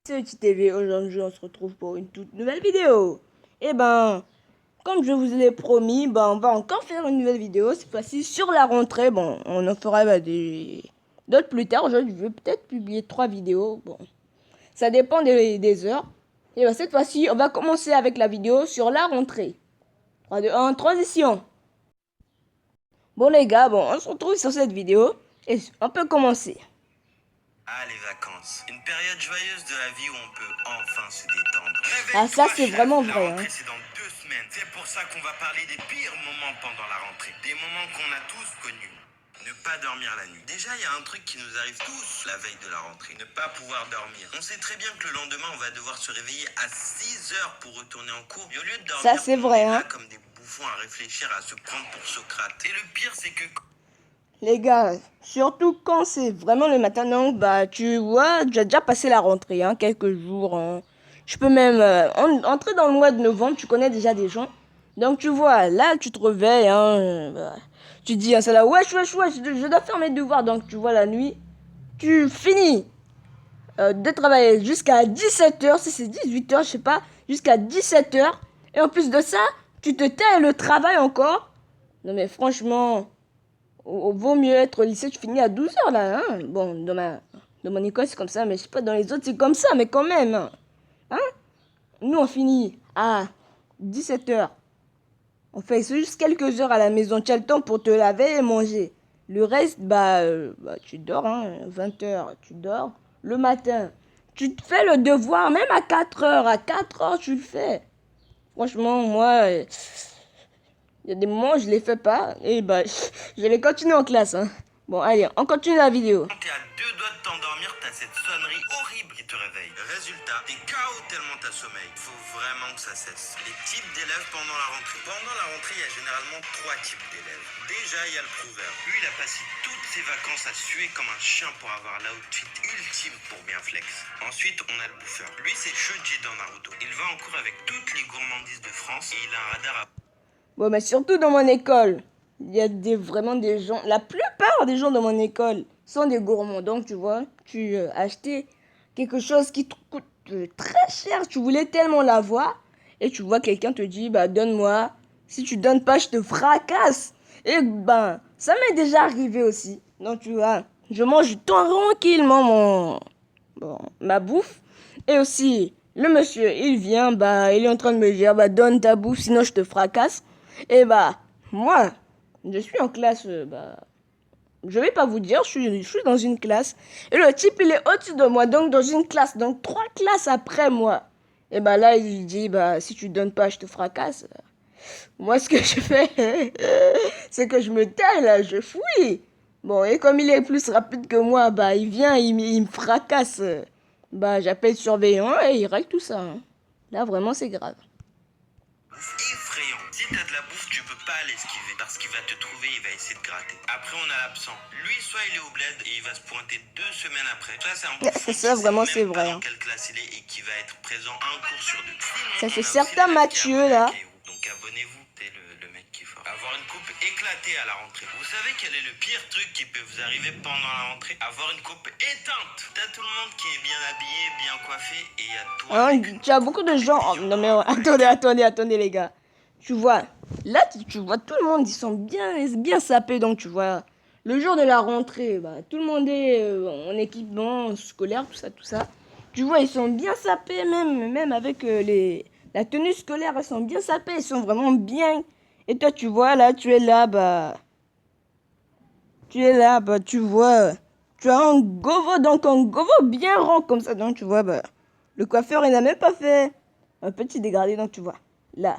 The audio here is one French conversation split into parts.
C'est Petit TV, aujourd'hui on se retrouve pour une toute nouvelle vidéo. Et ben, comme je vous l'ai promis, ben on va encore faire une nouvelle vidéo, cette fois-ci sur la rentrée. Bon, on en fera des d'autres plus tard. Aujourd'hui, je vais peut-être publier 3 vidéos. Bon, ça dépend des heures. Et ben cette fois-ci, on va commencer avec la vidéo sur la rentrée. 3, 2, 1, transition. Bon les gars, bon, on se retrouve sur cette vidéo et on peut commencer. Ah, les vacances. Une période joyeuse de la vie où on peut enfin se détendre. Ah, ça c'est Chef, vraiment la vrai, rentrée, hein. c'est dans 2 semaines. C'est pour ça qu'on va parler des pires moments pendant la rentrée. Des moments qu'on a tous connus. Ne pas dormir la nuit. Déjà, il y a un truc qui nous arrive tous la veille de la rentrée. Ne pas pouvoir dormir. On sait très bien que le lendemain, on va devoir se réveiller à 6 heures pour retourner en cours. Et au lieu de dormir, Ça c'est on vrai, est là hein. comme des bouffons à réfléchir, à se prendre pour Socrate. Et le pire, c'est que... Les gars, surtout quand c'est vraiment le matin, donc bah tu vois, j'ai déjà passé la rentrée, hein, quelques jours. Hein. Je peux même entrer dans le mois de novembre, tu connais déjà des gens. Donc tu vois, là tu te réveilles, hein, bah, tu dis, hein, c'est là, wesh, je dois faire mes devoirs. Donc tu vois la nuit, tu finis de travailler jusqu'à 17 h, si c'est 18 h, je sais pas, jusqu'à 17 h. Et en plus de ça, tu te tais le travail encore. Non mais franchement... Vaut mieux être au lycée, tu finis à 12 h là, hein. Bon, dans mon école c'est comme ça, mais je sais pas, dans les autres c'est comme ça, mais quand même, hein. Nous on finit à 17 h. On fait juste quelques heures à la maison, tu as le temps pour te laver et manger. Le reste, tu dors, hein, 20 h, tu dors. Le matin, tu te fais le devoir, même à 4 h. À 4 h, tu le fais. Franchement, moi, il y a des moments où je les fais pas et bah je vais continuer en classe, hein. Bon, allez, on continue la vidéo. Quand t'es à 2 doigts de t'endormir, t'as cette sonnerie horrible qui te réveille. Résultat, t'es KO tellement t'as sommeil. Faut vraiment que ça cesse. Les types d'élèves pendant la rentrée. Pendant la rentrée, il y a généralement 3 types d'élèves. Déjà, il y a le prouveur. Lui, il a passé toutes ses vacances à suer comme un chien pour avoir l'outfit ultime pour bien flex. Ensuite, on a le bouffeur. Lui, c'est Shoji dans Naruto. Il va en cours avec toutes les gourmandises de France et il a un radar à... Bon, mais surtout dans mon école, il y a vraiment des gens, la plupart des gens dans mon école sont des gourmands. Donc, tu vois, tu achetais quelque chose qui te coûte très cher, tu voulais tellement l'avoir, et tu vois quelqu'un te dit, bah, donne-moi. Si tu donnes pas, je te fracasse. Et ben, ça m'est déjà arrivé aussi. Donc, tu vois, je mange tranquillement ma bouffe. Et aussi, le monsieur, il vient, bah, il est en train de me dire, bah, donne ta bouffe, sinon je te fracasse. Et bah, moi, je suis en classe, je vais pas vous dire, je suis dans une classe. Et le type, il est au-dessus de moi, donc dans une classe, donc 3 classes après moi. Et bah là, il dit, bah, si tu donnes pas, je te fracasse. Moi, ce que je fais, c'est que je me tais, là, je fuis. Bon, et comme il est plus rapide que moi, bah, il vient, il me fracasse. Bah, j'appelle le surveillant et il règle tout ça, hein. Là, vraiment, c'est grave. Effrayant. Si t'as de la bouffe, tu peux pas l'esquiver. Parce qu'il va te trouver, il va essayer de gratter. Après, on a l'absent. Lui, soit il est au bled et il va se pointer 2 semaines après. Soit c'est un bouffon C'est ça, qui vraiment, sait c'est même pas vrai, dans hein. quelle classe il est et qui va être présent un cours sur 2. Sinon, Ça, on c'est a aussi certain l'élève qui est Mathieu, abonné à là. Caillou. Donc abonnez-vous, c'est le mec qui est fort. Avoir une coupe éclatée à la rentrée. Vous savez quel est le pire truc qui peut vous arriver pendant la rentrée? Avoir une coupe éteinte. T'as tout le monde qui est bien habillé, bien coiffé et à toi. Hein, tu as beaucoup de gens. Oh, non, mais attendez, les gars. Tu vois, là, tu vois, tout le monde, ils sont bien sapés. Donc, tu vois, le jour de la rentrée, bah, tout le monde est en équipement scolaire, tout ça. Tu vois, ils sont bien sapés, même avec la tenue scolaire, ils sont bien sapés, ils sont vraiment bien. Et toi, tu vois, là, tu vois, tu as un govo, donc un govo bien rond comme ça. Donc, tu vois, bah, le coiffeur, il n'a même pas fait un petit dégradé. Donc, tu vois, là,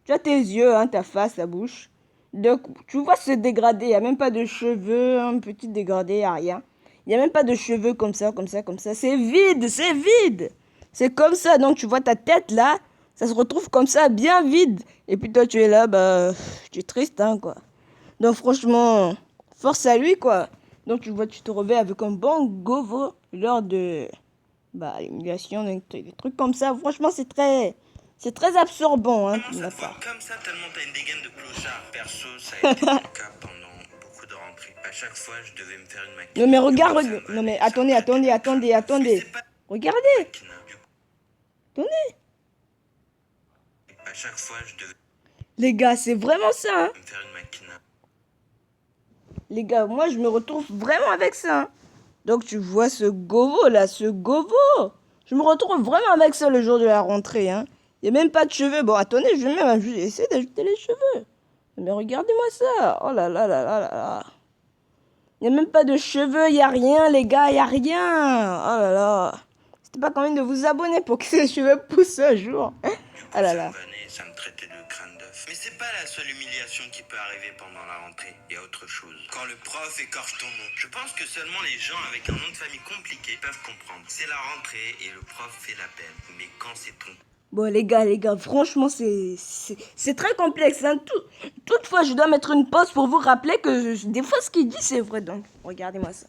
tu as tes yeux, hein, ta face, ta bouche. Donc, tu vois ce dégradé, il n'y a même pas de cheveux, un petit dégradé, il n'y a rien. Il n'y a même pas de cheveux comme ça. C'est vide, c'est vide. C'est comme ça. Donc, tu vois ta tête là, ça se retrouve comme ça, bien vide. Et puis toi, tu es là, bah, tu es triste, hein, quoi. Donc, franchement, force à lui, quoi. Donc, tu vois, tu te réveilles avec un bon govo lors de l'humiliation, des trucs comme ça. Franchement, c'est très absorbant, hein, de ma Ça part. comme ça tellement t'as une dégaine de clochard. Perso, ça a été mon cas pendant beaucoup de rentrées. À chaque fois, je devais me faire une maquille. Non, mais Du coup, regarde, ça non, mais m'allait, ça me claquait. attendez. Je sais pas. Regardez. Maquina. Du coup, Tenez. à chaque fois, je devais Les gars, c'est vraiment ça, hein. me faire une maquina. Les gars, moi, je me retrouve vraiment avec ça, hein. Donc, tu vois ce govo, là, ce govo. Je me retrouve vraiment avec ça le jour de la rentrée, hein. Il n'y a même pas de cheveux. Bon, attendez, je vais même essayer d'ajouter les cheveux. Mais regardez-moi ça. Oh là là là là là là. Il n'y a même pas de cheveux, il n'y a rien, les gars, il n'y a rien. Oh là là. C'était pas quand même de vous abonner pour que ces cheveux poussent un jour. Du coup, Ah là ça là. me vannait, ça me traitait de crâne d'œuf. Mais c'est pas la seule humiliation qui peut arriver pendant la rentrée. Il y a autre chose. Quand le prof écorche ton nom. Je pense que seulement les gens avec un nom de famille compliqué peuvent comprendre. C'est la rentrée et le prof fait l'appel. Mais quand c'est ton... Bon, les gars, franchement, c'est très complexe, hein. Toutefois, je dois mettre une pause pour vous rappeler que des fois, ce qu'il dit, c'est vrai. Donc, regardez-moi ça.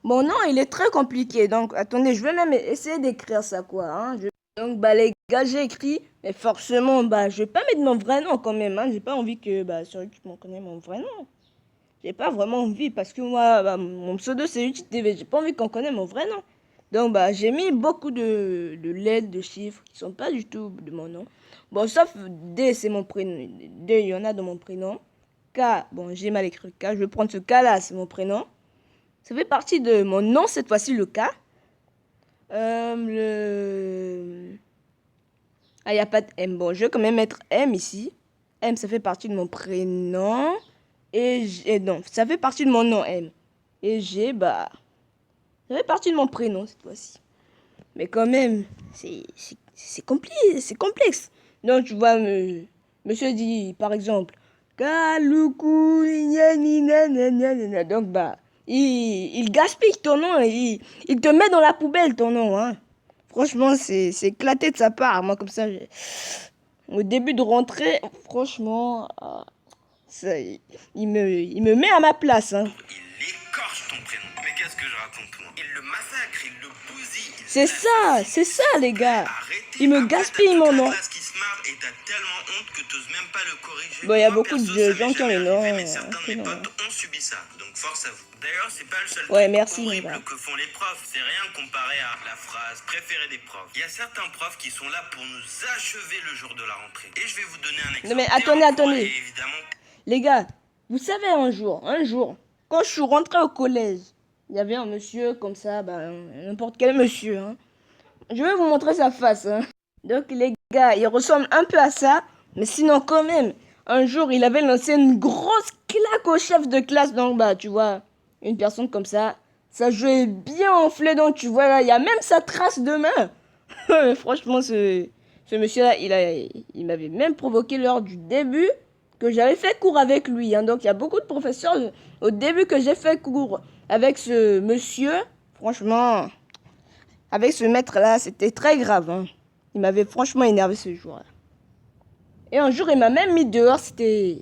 Bon, non, il est très compliqué. Donc, attendez, je vais même essayer d'écrire ça, quoi, hein. Donc, bah, les gars, j'ai écrit. Mais forcément, bah, je vais pas mettre mon vrai nom quand même, hein. J'ai pas envie que, bah, sur YouTube, on connaisse mon vrai nom. J'ai pas vraiment envie parce que moi, bah, mon pseudo, c'est UTV. J'ai pas envie qu'on connaisse mon vrai nom. Donc, bah, j'ai mis beaucoup de lettres, de chiffres qui sont pas du tout de mon nom. Bon, sauf D, c'est mon prénom. D, il y en a dans mon prénom. K, bon, j'ai mal écrit K. Je vais prendre ce K-là, c'est mon prénom. Ça fait partie de mon nom, cette fois-ci, le K. Ah, il n'y a pas de M. Bon, je vais quand même mettre M ici. M, ça fait partie de mon prénom. Et non, ça fait partie de mon nom, M. Et G, bah... ça fait partie de mon prénom, cette fois-ci. Mais quand même, c'est complexe. Donc, tu vois, monsieur dit, par exemple, Kaluku, gna, gna, gna, gna, gna, gna. Donc, bah, il gaspille ton nom, il te met dans la poubelle, ton nom, hein. Franchement, c'est éclaté de sa part. Moi, comme ça, au début de rentrée, franchement, il me met à ma place, hein. Il écorche ton prénom. Mais qu'est-ce que je raconte, moi? Il le massacre, il le bousille. C'est ça, les gars. Arrêtez. Il me Après, gaspille t'as mon toute la nom. classe qui se marre et t'as tellement honte que t'oses même pas le corriger. Bon, il y a Moi, beaucoup perso, de ça gens m'est qui ont jamais les arrivé, noms. mais certains de mes Non. potes ont subi ça. Donc force à vous. D'ailleurs, c'est pas le seul Ouais, truc merci, les horrible gars. que font les profs. C'est rien comparé à la phrase préférée des profs. Il y a certains profs qui sont là pour nous achever le jour de la rentrée. Et je vais vous donner un exemple. Non, mais T'es en cours attendez. et évidemment, Les gars, vous savez, un jour, quand je suis rentré au collège, il y avait un monsieur comme ça, bah, n'importe quel monsieur, hein. Je vais vous montrer sa face, hein. Donc, les gars, il ressemble un peu à ça, mais sinon, quand même, un jour, il avait lancé une grosse claque au chef de classe. Donc, bah, tu vois, une personne comme ça jouait bien enflé. Donc, tu vois, là, il y a même sa trace de main. Franchement, ce monsieur-là, il m'avait même provoqué lors du début que j'avais fait cours avec lui, hein. Donc, il y a beaucoup de professeurs au début que j'ai fait cours avec ce monsieur. Franchement, avec ce maître-là, c'était très grave, hein. Il m'avait franchement énervé ce jour-là. Et un jour, il m'a même mis dehors. C'était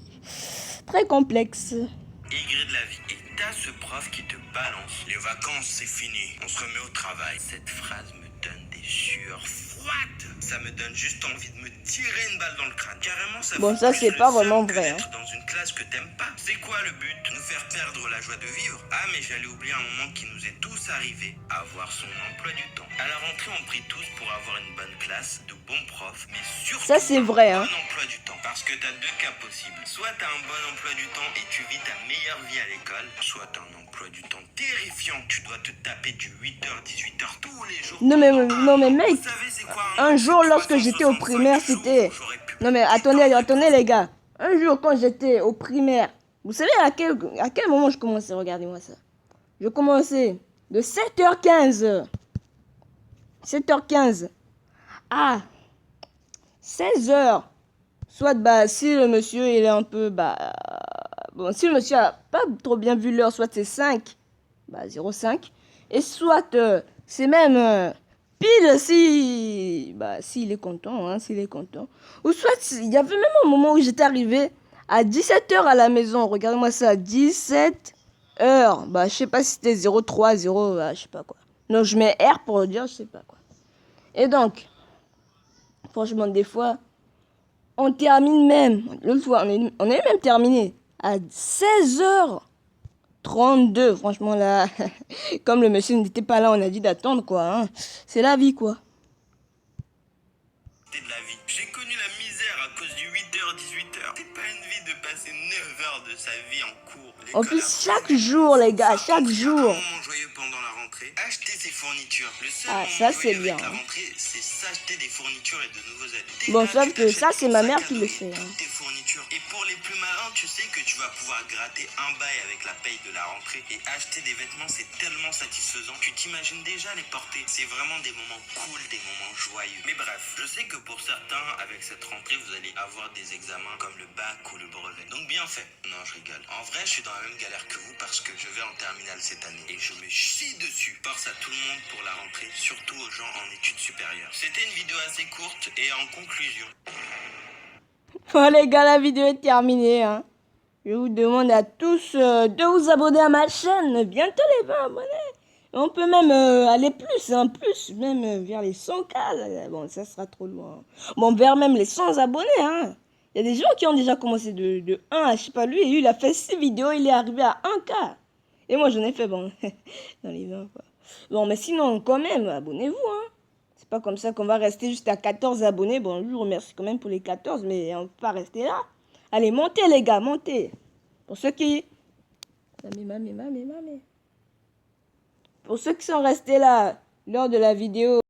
très complexe. aigri de la vie. Et t'as ce prof qui te balance. Les vacances, c'est fini. On se remet au travail. Cette phrase me donne des sueurs froides. Ça me donne juste envie de me tirer une balle dans le crâne. Carrément, ça Bon, fout ça, plus c'est le pas seum vraiment que vrai, hein. d'être dans une classe que t'aimes pas. C'est quoi le but? Nous faire perdre la joie de vivre? Ah, mais j'allais oublier un moment qui nous est tous arrivé. Avoir son emploi du temps. À la rentrée, on prie tous pour avoir une bonne classe, de bons profs, mais surtout Ça, c'est vrai, un hein. bon emploi du temps. Parce que t'as deux cas possibles. Soit t'as un bon emploi du temps et tu vis ta meilleure vie à l'école, soit t'as un emploi du temps terrifiant. Tu dois te taper du 8h, 18h tous les jours. Non, mais mec, Vous savez, c'est quoi, un jour, lorsque j'étais au 365 primaire, jours c'était... où j'aurais pu Non, mais attendez, les gars. Un jour, quand j'étais au primaire, vous savez à quel moment je commençais? Regardez-moi ça. Je commençais de 7h15. 7h15 à 16h. Soit, bah, si le monsieur, il est un peu, bah... Bon, si le monsieur a pas trop bien vu l'heure, soit c'est 5, bah, 05. Et soit, c'est même... pile si... Bah, s'il est content, hein, s'il est content. Ou soit, il y avait même un moment où j'étais arrivé à 17h à la maison. Regardez-moi ça, 17h. Bah, je sais pas si c'était 03, 0, bah, je sais pas quoi. Non, je mets R pour dire, je sais pas quoi. Et donc, franchement, des fois, on termine même. L'autre fois, on est même terminé à 16h30. 32. Franchement, là, comme le monsieur n'était pas là, on a dit d'attendre, quoi. Hein. C'est la vie, quoi. De la vie. J'ai connu la misère à cause du 8h-18h. C'est pas une vie de passer 9 heures de sa vie en cours. En plus, chaque jour, les gars, chaque jour. Un moment joyeux pendant la rentrée, acheter ses fournitures. Le seul Ah, moment ça, c'est joyeux bien. avec la Hein. rentrée, c'est s'acheter des fournitures et de nouveaux habits. Bon, sauf que ça, c'est ma mère qui le fait. Hein. Tes fournitures. Et pour les plus malins, tu sais que tu vas pouvoir gratter un bail avec la paye de la rentrée. Et acheter des vêtements, c'est tellement satisfaisant. Tu t'imagines déjà les porter. C'est vraiment des moments cool, des moments joyeux. Mais bref, je sais que pour certains, avec cette rentrée, vous allez avoir des examens comme le bac ou le brevet. Donc bien fait. Non, je rigole. En vrai, je suis dans la même galère que vous parce que je vais en terminale cette année. Et je me chie dessus. Force à tout le monde pour la rentrée, surtout aux gens en études supérieures. C'était une vidéo assez courte et en conclusion. Bon, les gars, la vidéo est terminée. Hein. Je vous demande à tous de vous abonner à ma chaîne. Bientôt les 20 abonnés. On peut même aller plus, hein, plus, même vers les 100K. Bon, ça sera trop loin. Bon, vers même les 100 abonnés. Hein. Il y a des gens qui ont déjà commencé de 1 à, je sais pas, lui, et lui, il a fait 6 vidéos, il est arrivé à 1K. Et moi, j'en ai fait, bon, dans les 20, quoi. Bon, mais sinon, quand même, abonnez-vous, hein. C'est pas comme ça qu'on va rester juste à 14 abonnés. Bon, je vous remercie quand même pour les 14, mais on peut pas rester là. Allez, montez, les gars, montez. Pour ceux qui... Pour ceux qui sont restés là lors de la vidéo...